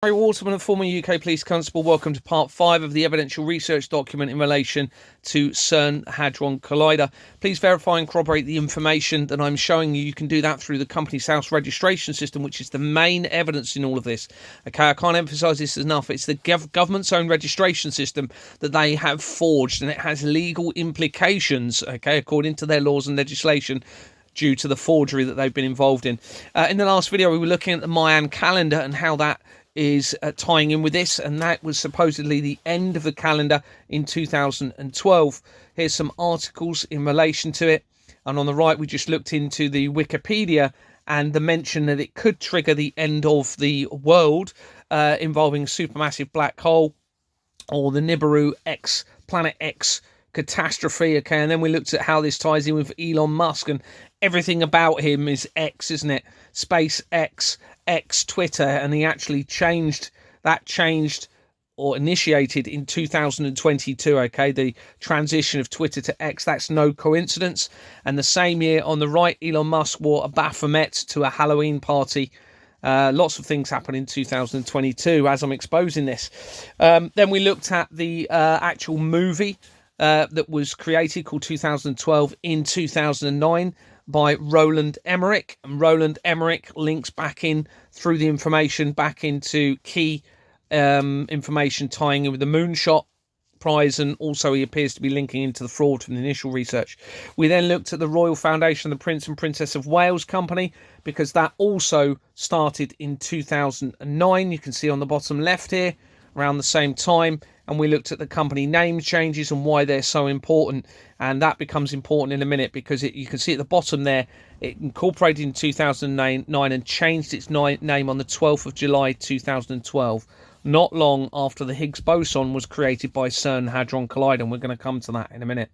Harry Waterman, a former UK police constable. Welcome to part 5 of the evidential research document in relation to CERN Hadron Collider. Please verify and corroborate the information that I'm showing you. You can do that through the company's house registration system, which is the main evidence in all of this. Okay, I can't emphasise this enough. It's the government's own registration system that they have forged, and it has legal implications, okay, according to their laws and legislation, due to the forgery that they've been involved in. In the last video, we were looking at the Mayan calendar and how that is tying in with this, and that was supposedly the end of the calendar in 2012. Here's some articles in relation to it, and on the right we just looked into the Wikipedia and the mention that it could trigger the end of the world involving a supermassive black hole or the Nibiru X Planet X catastrophe. Okay, and then we looked at how this ties in with Elon Musk, and everything about him is X, isn't it? SpaceX, X, Twitter, and he actually changed or initiated in 2022. Okay, the transition of Twitter to X, that's no coincidence. And the same year on the right, Elon Musk wore a Baphomet to a Halloween party. Lots of things happened in 2022 as I'm exposing this. Then we looked at the actual movie that was created, called 2012, in 2009 by Roland Emmerich. And Roland Emmerich links back in through the information back into key information tying in with the Moonshot Prize, and also he appears to be linking into the fraud from the initial research. We then looked at the Royal Foundation of the Prince and Princess of Wales Company, because that also started in 2009. You can see on the bottom left here, around the same time. And we looked at the company name changes and why they're so important, and that becomes important in a minute, because you can see at the bottom there, it incorporated in 2009 and changed its name on the 12th of July 2012, not long after the Higgs boson was created by CERN Hadron Collider, and we're going to come to that in a minute.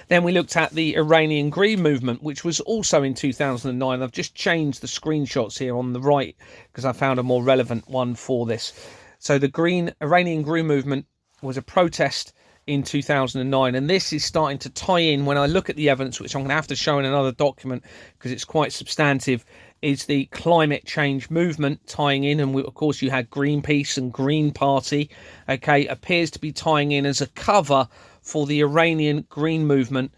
Then we looked at the Iranian Green Movement, which was also in 2009. I've just changed the screenshots here on the right because I found a more relevant one for this. So the Iranian Green Movement was a protest in 2009, and this is starting to tie in when I look at the evidence, which I'm going to have to show in another document because it's quite substantive, is the climate change movement tying in. And of course you had Greenpeace and Green Party, okay, appears to be tying in as a cover for the Iranian Green Movement,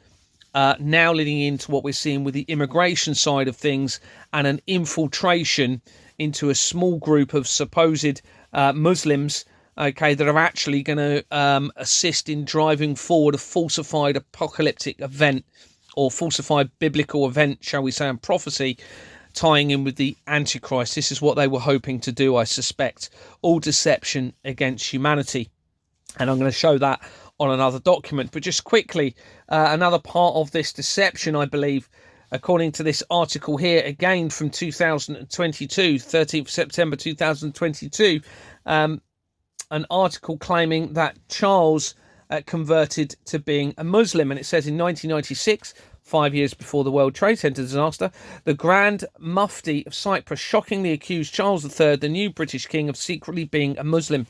now leading into what we're seeing with the immigration side of things and an infiltration into a small group of supposed Muslims, okay, that are actually going to assist in driving forward a falsified apocalyptic event, or falsified biblical event, shall we say, and prophecy, tying in with the Antichrist. This is what they were hoping to do, I suspect. All deception against humanity. And I'm going to show that on another document. But just quickly, another part of this deception, I believe, according to this article here, again from 2022, 13th September 2022, an article claiming that Charles converted to being a Muslim. And it says in 1996, 5 years before the World Trade Center disaster, the Grand Mufti of Cyprus shockingly accused Charles III, the new British king, of secretly being a Muslim.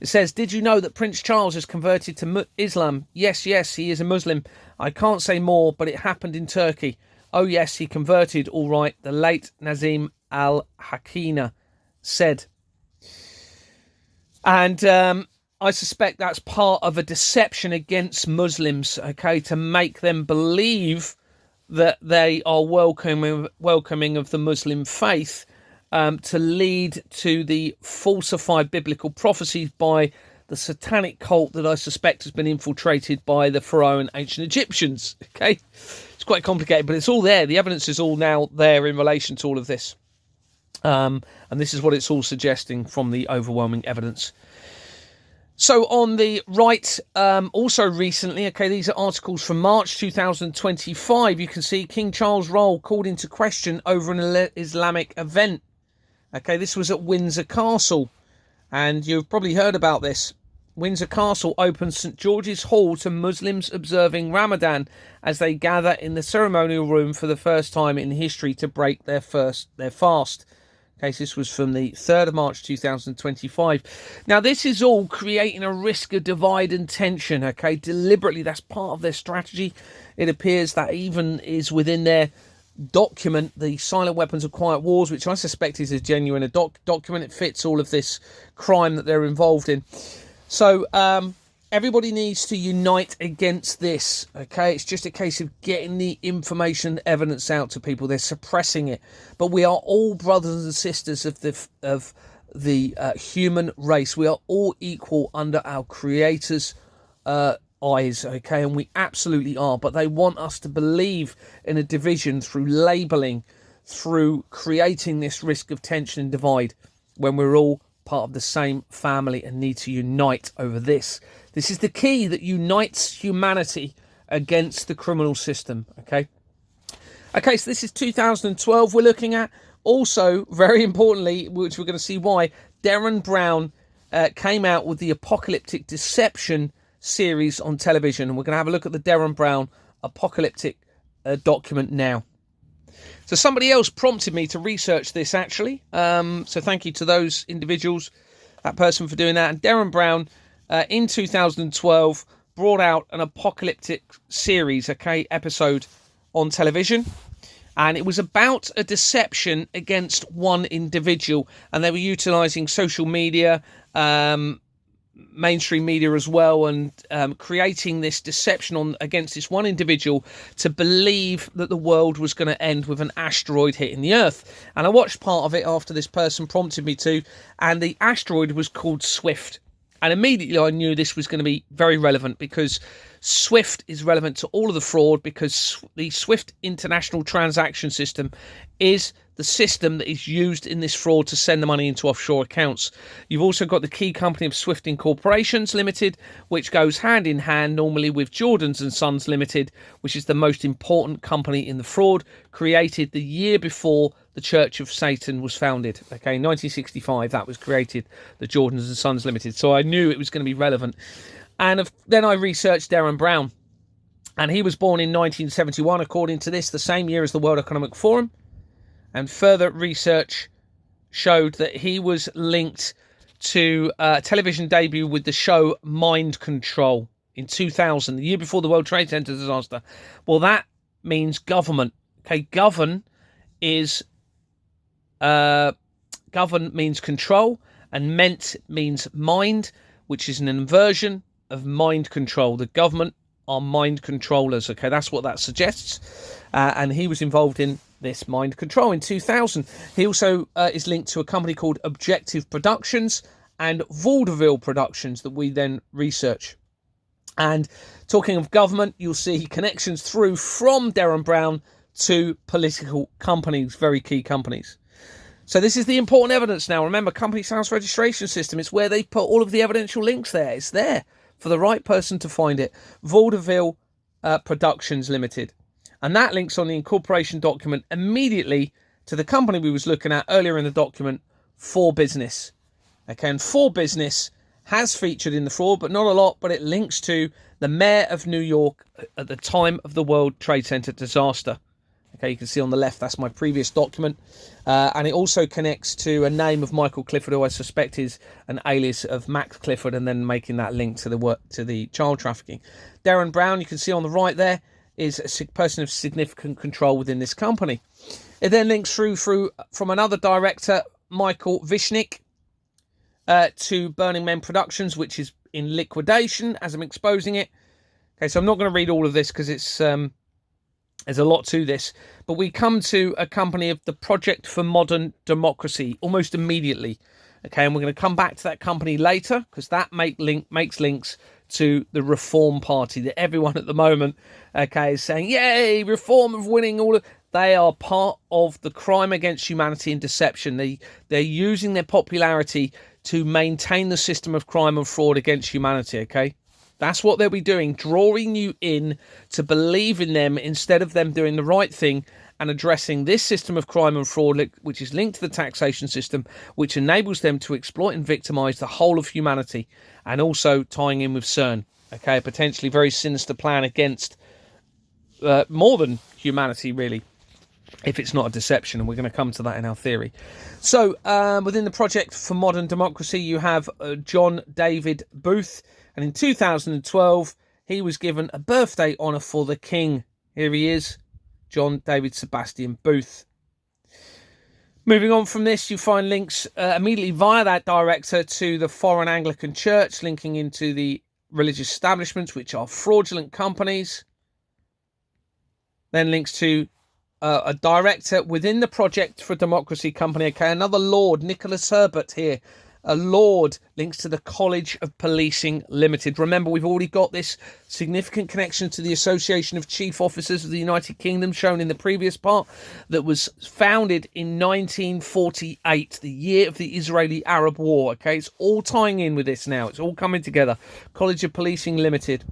It says, "Did you know that Prince Charles has converted to Islam? Yes, he is a Muslim. I can't say more, but it happened in Turkey. Oh yes, he converted, all right," the late Nazim al-Hakina said. And I suspect that's part of a deception against Muslims, okay, to make them believe that they are welcoming of the Muslim faith, to lead to the falsified biblical prophecies by the satanic cult that I suspect has been infiltrated by the Pharaoh and ancient Egyptians. Okay, it's quite complicated, but it's all there. The evidence is all now there in relation to all of this. And this is what it's all suggesting from the overwhelming evidence. So on the right, also recently, okay, these are articles from March 2025. You can see King Charles' role called into question over an Islamic event. Okay, this was at Windsor Castle, and you've probably heard about this. Windsor Castle opens St George's Hall to Muslims observing Ramadan as they gather in the ceremonial room for the first time in history to break their fast. Okay, so this was from the 3rd of March 2025. Now, this is all creating a risk of divide and tension, okay, deliberately. That's part of their strategy. It appears that even is within their document, the Silent Weapons of Quiet Wars, which I suspect is a genuine document. It fits all of this crime that they're involved in. So everybody needs to unite against this, okay? It's just a case of getting the information, evidence out to people. They're suppressing it. But we are all brothers and sisters of the human race. We are all equal under our Creator's eyes, okay? And we absolutely are. But they want us to believe in a division through labeling, through creating this risk of tension and divide, when we're all part of the same family and need to unite over this. This is the key that unites humanity against the criminal system, okay? Okay, so this is 2012 we're looking at. Also, very importantly, which we're going to see why, Darren Brown came out with the Apocalyptic Deception series on television. And we're going to have a look at the Darren Brown Apocalyptic document now. So somebody else prompted me to research this, actually. So thank you to those individuals, that person, for doing that. And Darren Brown, in 2012, brought out an apocalyptic series, okay, episode on television. And it was about a deception against one individual. And they were utilising social media, mainstream media as well, and creating this deception against this one individual to believe that the world was going to end with an asteroid hitting the Earth. And I watched part of it after this person prompted me to, and the asteroid was called Swift. And immediately I knew this was going to be very relevant, because Swift is relevant to all of the fraud, because the Swift International Transaction System is the system that is used in this fraud to send the money into offshore accounts. You've also got the key company of Swift Incorporations Limited, which goes hand in hand normally with Jordans and Sons Limited, which is the most important company in the fraud, created the year before the Church of Satan was founded. Okay, 1965, that was created, the Jordans and Sons Limited. So I knew it was going to be relevant. And then I researched Darren Brown, and he was born in 1971, according to this, the same year as the World Economic Forum. And further research showed that he was linked to a television debut with the show Mind Control in 2000, the year before the World Trade Center disaster. Well, that means government. Okay, govern means control, and ment means mind, which is an inversion of mind control. The government are mind controllers. Okay, that's what that suggests. And he was involved in this mind control in 2000. He also is linked to a company called Objective Productions and Vaudeville Productions that we then research. And talking of government, you'll see connections through from Darren Brown to political companies, very key companies. So this is the important evidence now. Remember, Companies House Registration System, it's where they put all of the evidential links there. It's there for the right person to find it. Vaudeville Productions Limited. And that links on the incorporation document immediately to the company we was looking at earlier in the document, For Business. Okay, and For Business has featured in the fraud, but not a lot, but it links to the mayor of New York at the time of the World Trade Center disaster. Okay, you can see on the left, that's my previous document. And it also connects to a name of Michael Clifford, who I suspect is an alias of Max Clifford, and then making that link to the child trafficking. Darren Brown, you can see on the right there, is a person of significant control within this company. It then links through from another director, Michael Vishnik, to Burning Men Productions, which is in liquidation as I'm exposing it. Okay, so I'm not going to read all of this because it's there's a lot to this. But we come to a company of the Project for Modern Democracy almost immediately. Okay, and we're going to come back to that company later, because that makes links to the Reform Party that everyone at the moment, okay, is saying, yay, Reform of winning all of. They are part of the crime against humanity and deception. They're using their popularity to maintain the system of crime and fraud against humanity, okay? That's what they'll be doing, drawing you in to believe in them instead of them doing the right thing and addressing this system of crime and fraud, which is linked to the taxation system, which enables them to exploit and victimize the whole of humanity, and also tying in with CERN, okay, a potentially very sinister plan against more than humanity, really, if it's not a deception, and we're going to come to that in our theory. So within the Project for Modern Democracy, you have John David Booth, and in 2012 he was given a birthday honour for the King. Here he is, John David Sebastian Booth. Moving on from this, you find links immediately via that director to the Foreign Anglican Church, linking into the religious establishments, which are fraudulent companies. Then links to a director within the Project for Democracy company. Okay, another Lord, Nicholas Herbert here. A Lord, links to the College of Policing Limited. Remember, we've already got this significant connection to the Association of Chief Officers of the United Kingdom, shown in the previous part, that was founded in 1948, the year of the Israeli-Arab War. Okay, it's all tying in with this now. It's all coming together. College of Policing Limited.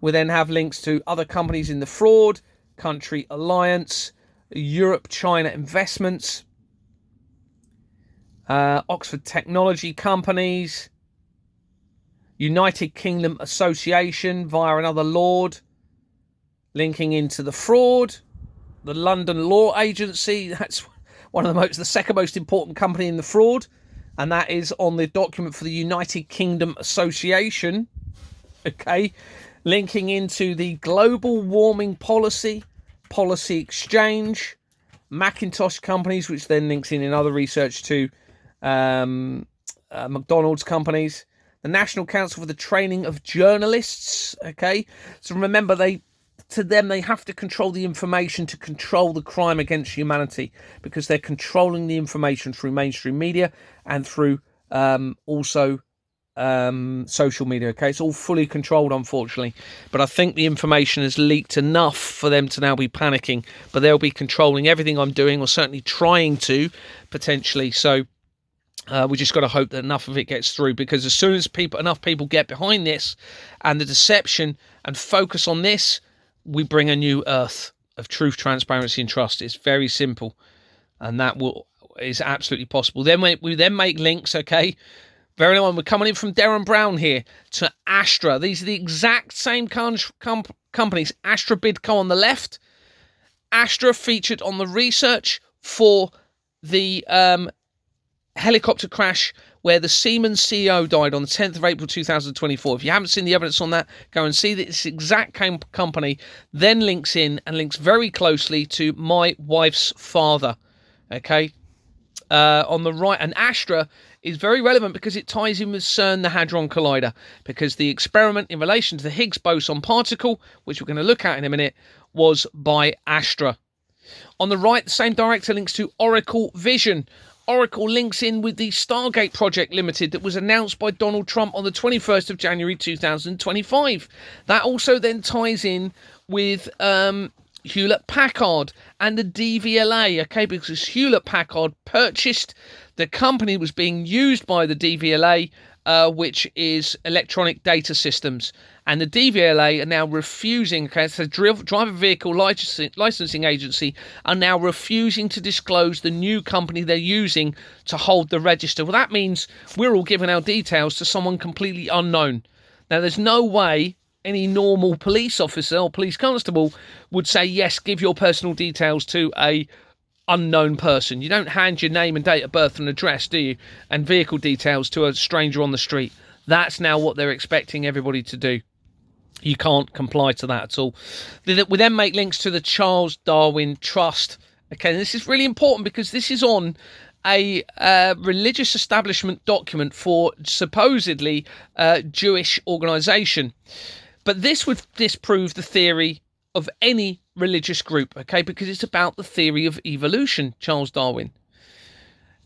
We then have links to other companies in the fraud, Country Alliance, Europe-China Investments, Oxford Technology Companies, United Kingdom Association via another Lord, linking into the fraud, the London Law Agency. That's the second most important company in the fraud, and that is on the document for the United Kingdom Association. Okay, linking into the Global Warming Policy Exchange, Macintosh companies, which then links in other research to McDonald's companies, the National Council for the Training of Journalists. Okay, so remember, they have to control the information to control the crime against humanity, because they're controlling the information through mainstream media and through also social media. Okay, it's all fully controlled, unfortunately, but I think the information has leaked enough for them to now be panicking, but they'll be controlling everything I'm doing, or certainly trying to, potentially. So we just got to hope that enough of it gets through, because as soon as enough people get behind this and the deception and focus on this, we bring a new earth of truth, transparency and trust. It's very simple, and that is absolutely possible. Then we then make links, okay, very on, we're coming in from Darren Brown here, to Astra. These are the exact same companies. Astra Bidco on the left. Astra featured on the research for the helicopter crash where the Siemens CEO died on the 10th of April 2024. If you haven't seen the evidence on that, go and see that this exact company then links in and links very closely to my wife's father. Okay, on the right, and Astra is very relevant because it ties in with CERN, the Hadron Collider, because the experiment in relation to the Higgs boson particle, which we're going to look at in a minute, was by Astra. On the right, the same director links to Oracle Vision. Oracle links in with the Stargate Project Limited that was announced by Donald Trump on the 21st of January 2025. That also then ties in with Hewlett-Packard and the DVLA, okay, because Hewlett-Packard purchased the company that was being used by the DVLA, which is Electronic Data Systems. And the DVLA are now refusing, okay, so Driver Vehicle Licensing Agency are now refusing to disclose the new company they're using to hold the register. Well, that means we're all giving our details to someone completely unknown. Now, there's no way any normal police officer or police constable would say, yes, give your personal details to a unknown person. You don't hand your name and date of birth and address, do you? And vehicle details to a stranger on the street. That's now what they're expecting everybody to do. You can't comply to that at all. We then make links to the Charles Darwin Trust. Okay, this is really important because this is on a religious establishment document for supposedly Jewish organisation. But this would disprove the theory of any religious group, okay, because it's about the theory of evolution, Charles Darwin.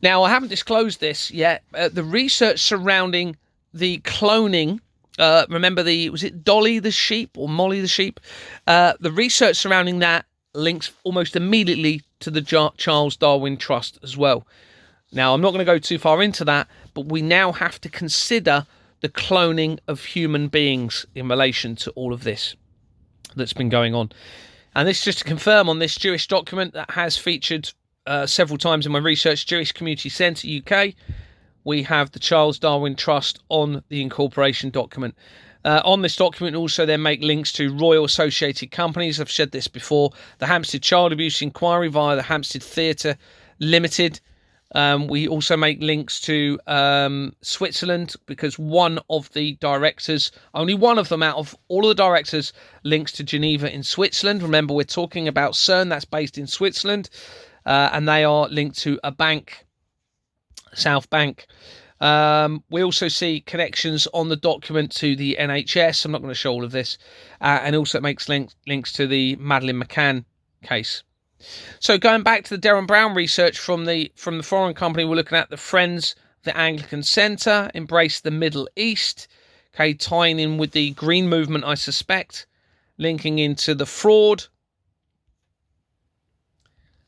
Now, I haven't disclosed this yet. The research surrounding the cloning, remember was it Dolly the sheep or Molly the sheep? The research surrounding that links almost immediately to the Charles Darwin Trust as well. Now, I'm not going to go too far into that, but we now have to consider the cloning of human beings in relation to all of this that's been going on. And this is just to confirm on this Jewish document that has featured several times in my research, Jewish Community Centre UK. We have the Charles Darwin Trust on the incorporation document. On this document also then make links to Royal Associated Companies. I've said this before. The Hampstead Child Abuse Inquiry via the Hampstead Theatre Limited. We also make links to Switzerland, because one of the directors, only one of them out of all of the directors, links to Geneva in Switzerland. Remember, we're talking about CERN, that's based in Switzerland, and they are linked to a bank, South Bank. We also see connections on the document to the NHS. I'm not going to show all of this. And also it makes links to the Madeleine McCann case. So going back to the Derren Brown research from the foreign company, we're looking at the Friends of the Anglican Centre, Embrace the Middle East, okay, tying in with the Green Movement, I suspect, linking into the fraud.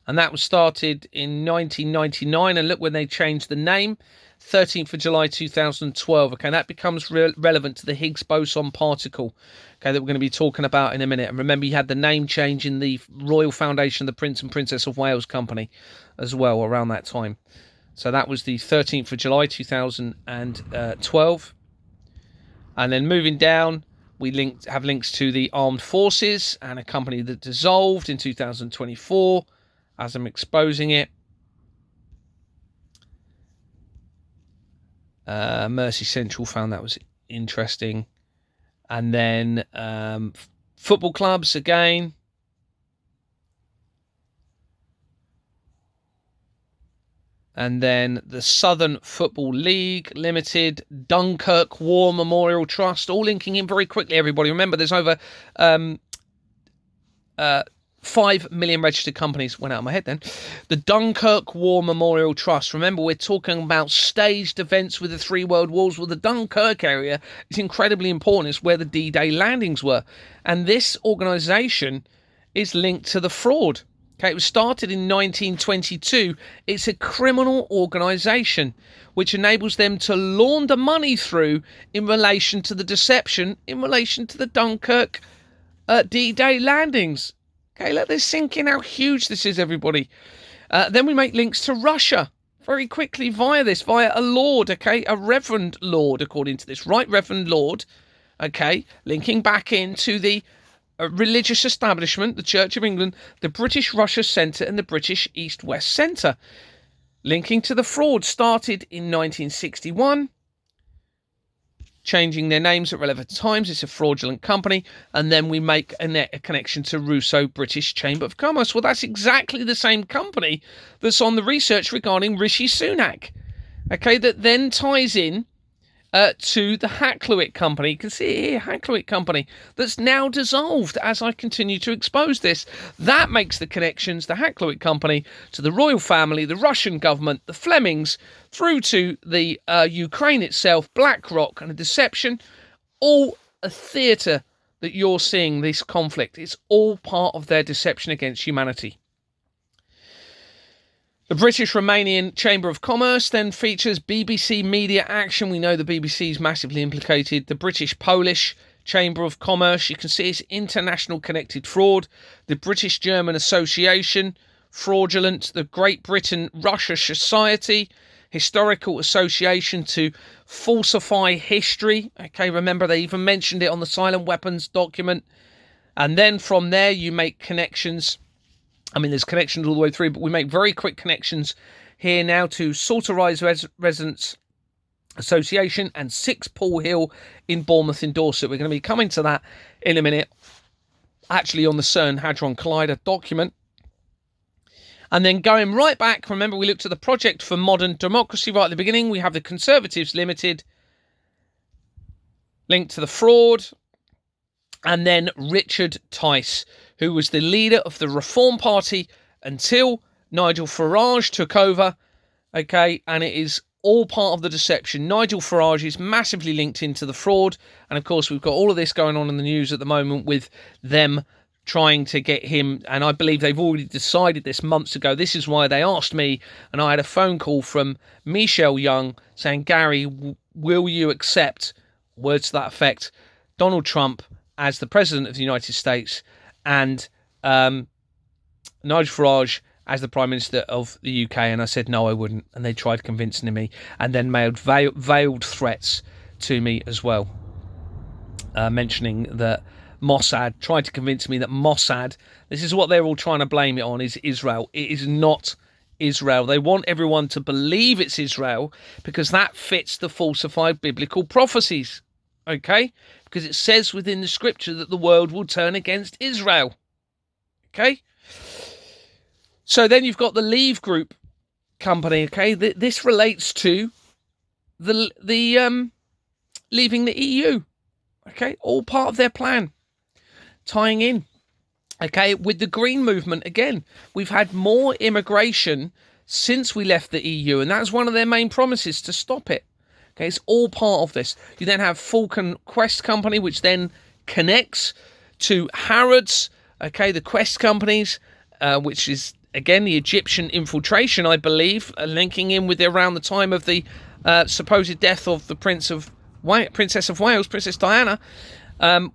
And that was started in 1999, and look when they changed the name, 13th of July 2012. Okay, that becomes relevant to the Higgs boson particle, okay, that we're going to be talking about in a minute. And remember, you had the name change in the Royal Foundation of the Prince and Princess of Wales Company as well around that time. So that was the 13th of July 2012. And then moving down, we have links to the Armed Forces and a company that dissolved in 2024, as I'm exposing it. Mercy Central found that was interesting. And then football clubs again. And then the Southern Football League Limited, Dunkirk War Memorial Trust, all linking in very quickly, everybody. Remember, there's over 5 million registered companies. Went out of my head then. The Dunkirk War Memorial Trust. Remember, we're talking about staged events with the 3 world wars. Well, the Dunkirk area is incredibly important. It's where the D-Day landings were. And this organisation is linked to the fraud. Okay, it was started in 1922. It's a criminal organisation which enables them to launder money through in relation to the deception, in relation to the Dunkirk D-Day landings. Okay, let this sink in how huge this is, everybody. Then we make links to Russia very quickly via a lord, okay, a reverend lord, according to this, right reverend lord, okay, linking back into the religious establishment, the Church of England, the British Russia Centre and the British East-West Centre, linking to the fraud started in 1961, changing their names at relevant times. It's a fraudulent company. And then we make a connection to Russo British Chamber of Commerce. Well, that's exactly the same company that's on the research regarding Rishi Sunak, okay, that then ties in to the Hakluyt company. You can see it here, Hakluyt company, that's now dissolved as I continue to expose this. That makes the connections, the Hakluyt company, to the royal family, the Russian government, the Flemings, through to the Ukraine itself, BlackRock, and a deception. All a theatre that you're seeing this conflict. It's all part of their deception against humanity. The British Romanian Chamber of Commerce then features BBC Media Action. We know the BBC is massively implicated. The British Polish Chamber of Commerce. You can see it's international connected fraud. The British German Association, fraudulent. The Great Britain Russia Society, historical association to falsify history. Okay, remember they even mentioned it on the silent weapons document. And then from there you make connections. I mean, there's connections all the way through, but we make very quick connections here now to Salter Rise Residents Association and 6 Paul Hill in Bournemouth in Dorset. We're going to be coming to that in a minute, actually on the CERN Hadron Collider document. And then going right back, remember we looked at the Project for Modern Democracy right at the beginning. We have the Conservatives Limited, linked to the fraud. And then Richard Tice, who was the leader of the Reform Party until Nigel Farage took over. Okay, and it is all part of the deception. Nigel Farage is massively linked into the fraud. And of course, we've got all of this going on in the news at the moment with them trying to get him. And I believe they've already decided this months ago. This is why they asked me. And I had a phone call from Michelle Young saying, Gary, will you accept, words to that effect, Donald Trump as the President of the United States and Nigel Farage as the Prime Minister of the UK? And I said, no, I wouldn't. And they tried convincing me and then made veiled threats to me as well, mentioning that Mossad, tried to convince me that Mossad, this is what they're all trying to blame it on, is Israel. It is not Israel. They want everyone to believe it's Israel because that fits the falsified biblical prophecies, okay? Because it says within the scripture that the world will turn against Israel, okay? So then you've got the Leave Group company, okay? This relates to the leaving the EU, okay? All part of their plan, tying in. Okay, with the Green Movement, again, we've had more immigration since we left the EU, and that's one of their main promises, to stop it. Okay, it's all part of this. You then have Falcon Quest Company, which then connects to Harrods, okay, the Quest companies, which is, again, the Egyptian infiltration, I believe, linking in with around the time of the supposed death of the Princess of Wales, Princess Diana.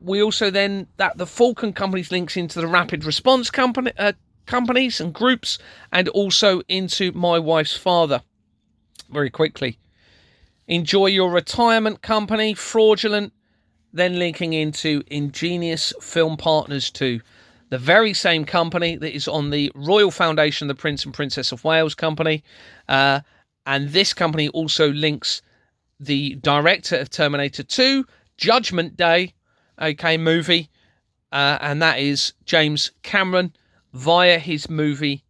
We also then, that the Falcon companies links into the Rapid Response companies and groups, and also into My Wife's Father. Very quickly. Enjoy Your Retirement company, fraudulent, then linking into Ingenious Film Partners 2. The very same company that is on the Royal Foundation, the Prince and Princess of Wales company. And this company also links the director of Terminator 2, Judgment Day, okay, movie, and that is James Cameron via his movie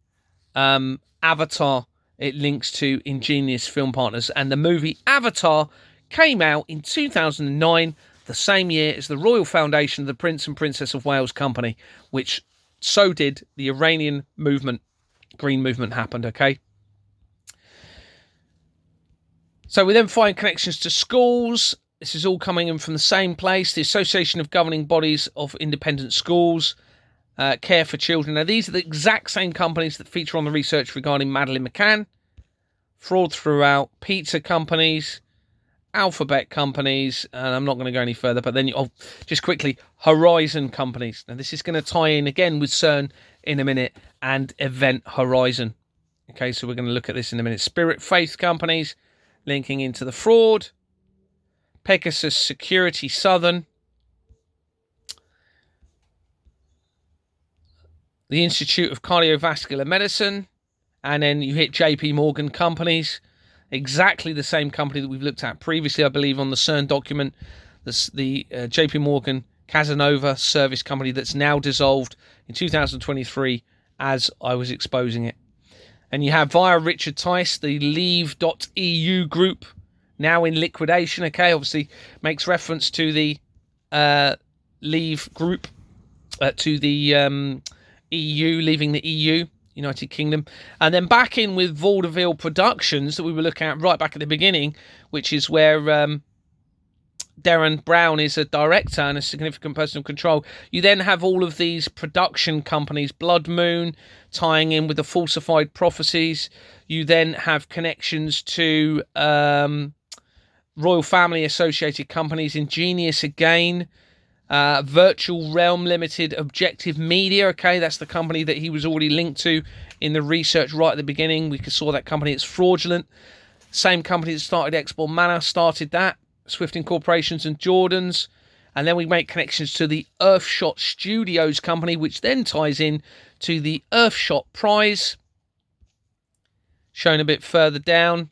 Avatar. It links to Ingenious Film Partners, and the movie Avatar came out in 2009, the same year as the Royal Foundation of the Prince and Princess of Wales company, which so did the Iranian movement, Green Movement happened, okay? So we then find connections to schools. This is all coming in from the same place. The Association of Governing Bodies of Independent Schools, Care for Children. Now, these are the exact same companies that feature on the research regarding Madeleine McCann. Fraud throughout. Pizza companies, alphabet companies, and I'm not going to go any further, but then just quickly, Horizon companies. Now, this is going to tie in again with CERN in a minute, and Event Horizon. Okay, so we're going to look at this in a minute. Spirit Faith companies, linking into the fraud. Pegasus Security Southern, the Institute of Cardiovascular Medicine, and then you hit JP Morgan companies, exactly the same company that we've looked at previously, I believe, on the CERN document. The JP Morgan Casanova service company that's now dissolved in 2023 as I was exposing it. And you have via Richard Tice, the Leave.eu group, now in liquidation, okay, obviously makes reference to the Leave group, to the EU, leaving the EU, United Kingdom. And then back in with Vaudeville Productions that we were looking at right back at the beginning, which is where Darren Brown is a director and a significant person of control. You then have all of these production companies, Blood Moon, tying in with the falsified prophecies. You then have connections to Royal Family Associated Companies, Ingenious again, Virtual Realm Limited, Objective Media, okay, that's the company that he was already linked to in the research right at the beginning. We saw that company, it's fraudulent. Same company that started Export Manor started that, Swift Incorporations and Jordans. And then we make connections to the Earthshot Studios company, which then ties in to the Earthshot Prize, shown a bit further down.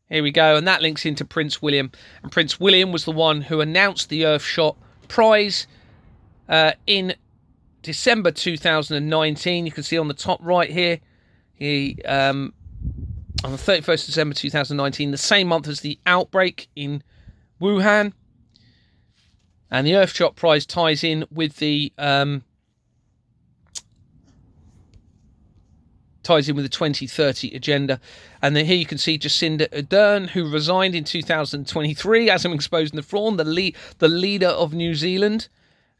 Here we go, and that links into Prince William. And Prince William was the one who announced the Earthshot Prize in December 2019. You can see on the top right here, he on the 31st of December 2019, the same month as the outbreak in Wuhan. And the Earthshot Prize ties in with the 2030 agenda. And then here you can see Jacinda Ardern, who resigned in 2023, as I'm exposing the fraud, the leader of New Zealand.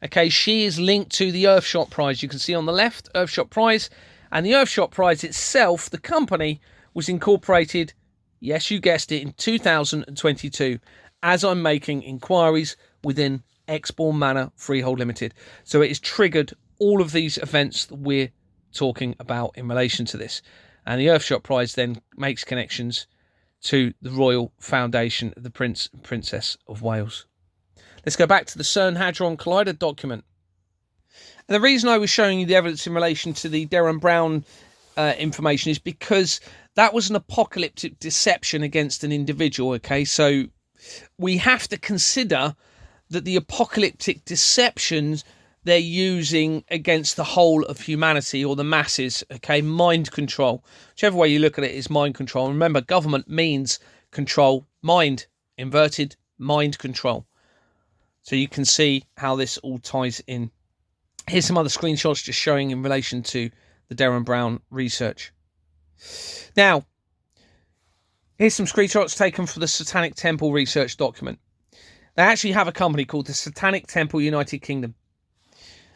Okay, she is linked to the Earthshot Prize. You can see on the left, Earthshot Prize. And the Earthshot Prize itself, the company, was incorporated, yes, you guessed it, in 2022, as I'm making inquiries within Exbourne Manor Freehold Limited. So it has triggered all of these events that we're talking about in relation to this. And the Earthshot Prize then makes connections to the Royal Foundation of the Prince and Princess of Wales. Let's go back to the CERN Hadron Collider document. And the reason I was showing you the evidence in relation to the Darren Brown information is because that was an apocalyptic deception against an individual. Okay, so we have to consider that the apocalyptic deceptions they're using against the whole of humanity or the masses. Okay, mind control, whichever way you look at it, is mind control. Remember, government means control mind, inverted mind control. So you can see how this all ties in. Here's some other screenshots just showing in relation to the Darren Brown research. Now, here's some screenshots taken from the Satanic Temple research document. They actually have a company called the Satanic Temple United Kingdom.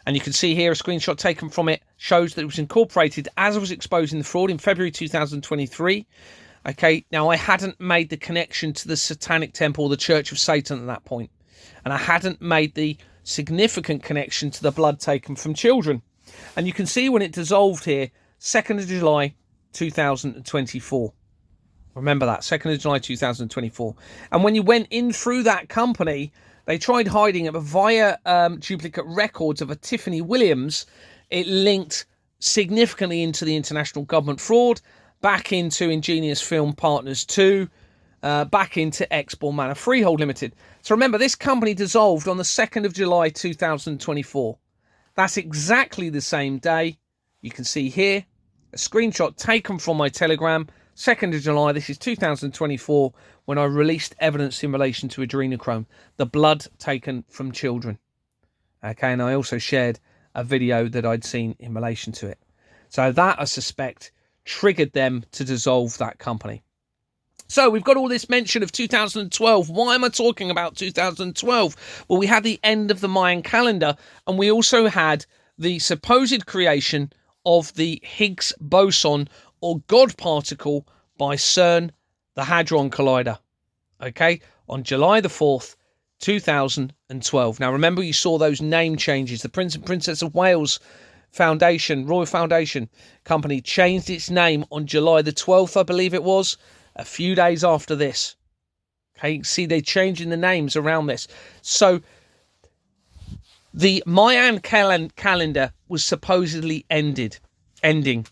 And you can see here a screenshot taken from it shows that it was incorporated as I was exposing the fraud in February 2023. Okay, now I hadn't made the connection to the Satanic Temple, the Church of Satan at that point. And I hadn't made the significant connection to the blood taken from children. And you can see when it dissolved here, 2nd of July 2024. Remember that, 2nd of July 2024. And when you went in through that company, they tried hiding it, but via duplicate records of a Tiffany Williams, it linked significantly into the international government fraud, back into Ingenious Film Partners 2, back into Exborn Manor Freehold Limited. So remember, this company dissolved on the 2nd of July 2024. That's exactly the same day. You can see here a screenshot taken from my Telegram, 2nd of July, this is 2024, when I released evidence in relation to adrenochrome, the blood taken from children. Okay, and I also shared a video that I'd seen in relation to it. So that, I suspect, triggered them to dissolve that company. So we've got all this mention of 2012. Why am I talking about 2012? Well, we had the end of the Mayan calendar, and we also had the supposed creation of the Higgs boson or God particle by CERN, the Hadron Collider. Okay, on July the 4th, 2012. Now, remember, you saw those name changes. The Prince and Princess of Wales Foundation, Royal Foundation Company, changed its name on July the 12th, I believe it was, a few days after this. Okay, you can see they're changing the names around this. So the Mayan calendar was supposedly ending.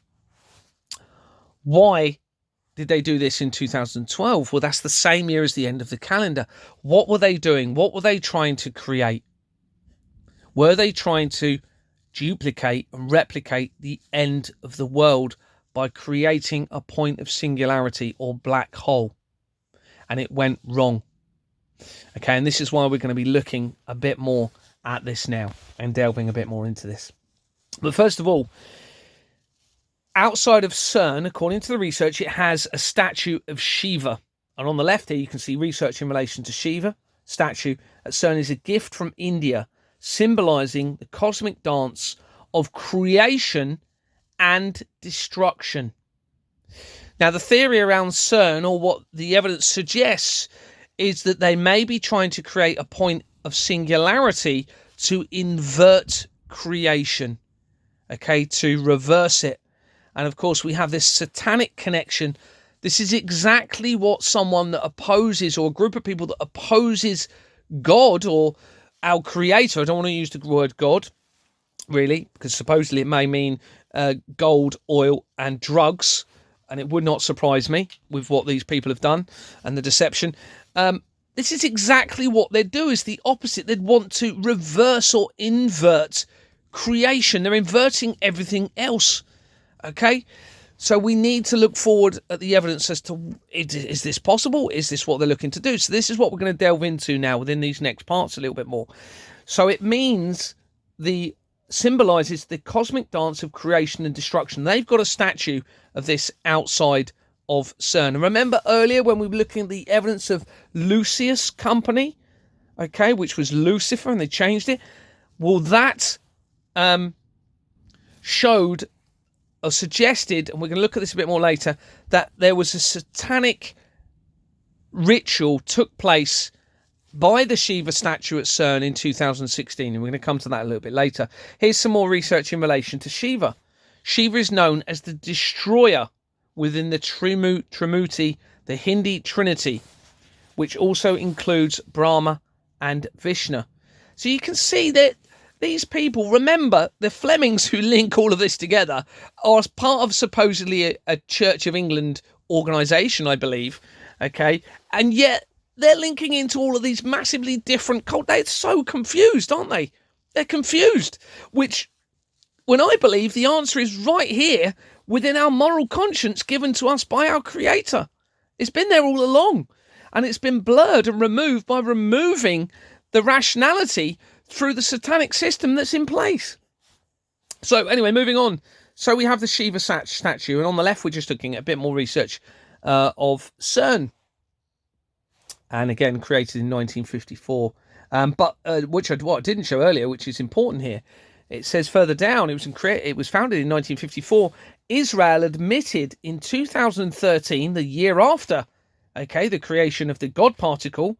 Why did they do this in 2012? Well, that's the same year as the end of the calendar. What were they doing? What were they trying to create? Were they trying to duplicate and replicate the end of the world by creating a point of singularity or black hole? And it went wrong. Okay, and this is why we're going to be looking a bit more at this now and delving a bit more into this. But first of all, outside of CERN, according to the research, it has a statue of Shiva. And on the left here, you can see research in relation to Shiva. Statue at CERN is a gift from India, symbolizing the cosmic dance of creation and destruction. Now, the theory around CERN, or what the evidence suggests, is that they may be trying to create a point of singularity to invert creation, okay, to reverse it. And of course, we have this satanic connection. This is exactly what someone that opposes, or a group of people that opposes God or our creator, I don't want to use the word God, really, because supposedly it may mean gold, oil, and drugs. And it would not surprise me with what these people have done and the deception. This is exactly what they'd do, is the opposite. They'd want to reverse or invert creation. They're inverting everything else. Okay? So we need to look forward at the evidence as to, is this possible? Is this what they're looking to do? So this is what we're going to delve into now within these next parts a little bit more. So it means symbolizes the cosmic dance of creation and destruction. They've got a statue of this outside of CERN. And remember earlier when we were looking at the evidence of Lucius Company, okay, which was Lucifer, and they changed it. Well, that showed or suggested, and we're going to look at this a bit more later, that there was a satanic ritual took place by the Shiva statue at CERN in 2016, and we're going to come to that a little bit later. Here's some more research in relation to Shiva. Shiva is known as the destroyer within the Trimurti, the Hindi Trinity, which also includes Brahma and Vishnu. So you can see that these people, remember, the Flemings who link all of this together are part of supposedly a Church of England organisation, I believe. Okay, and yet they're linking into all of these massively different cults. They're so confused, aren't they? They're confused, which, when I believe the answer is right here within our moral conscience given to us by our Creator. It's been there all along, and it's been blurred and removed by removing the rationality through the satanic system that's in place. So anyway, moving on. So we have the Shiva statue, and on the left we're just looking at a bit more research of CERN, and again created in 1954. But which I didn't show earlier, which is important here. It says further down, it was founded in 1954. Israel admitted in 2013, the year after, the creation of the God particle,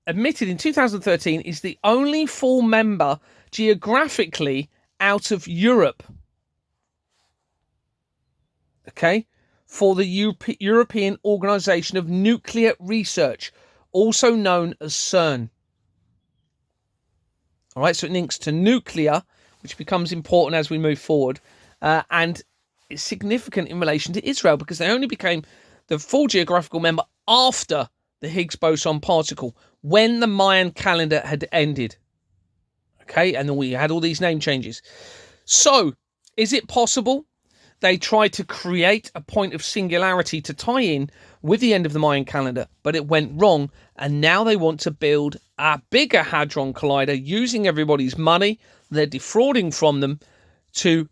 admitted in 2013 is the only full member geographically out of Europe. For the European Organization of Nuclear Research, also known as CERN. All right, so it links to nuclear, which becomes important as we move forward, and it's significant in relation to Israel because they only became the full geographical member after the Higgs boson particle, when the Mayan calendar had ended. And then we had all these name changes. So, is it possible they tried to create a point of singularity to tie in with the end of the Mayan calendar, but it went wrong, and now they want to build a bigger Hadron Collider using everybody's money they're defrauding from them to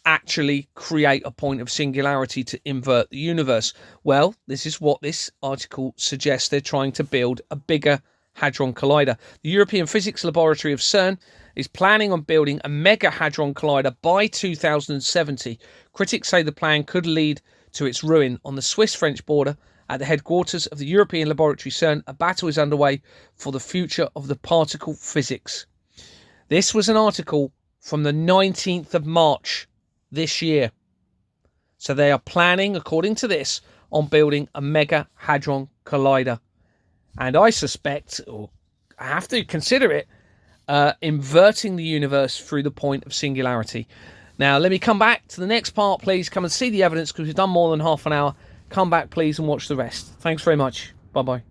actually create a point of singularity to invert the universe? Well, this is what this article suggests. They're trying to build a bigger Hadron Collider. The European Physics Laboratory of CERN is planning on building a mega Hadron Collider by 2070. Critics say the plan could lead to its ruin. On the Swiss-French border, at the headquarters of the European Laboratory CERN, a battle is underway for the future of the particle physics. This was an article from the 19th of March this year. So they are planning, according to this, on building a mega Hadron Collider. And I suspect, or I have to consider it, inverting the universe through the point of singularity. Now, let me come back to the next part, please. Come and see the evidence, because we've done more than half an hour. Come back, please, and watch the rest. Thanks very much. Bye-bye.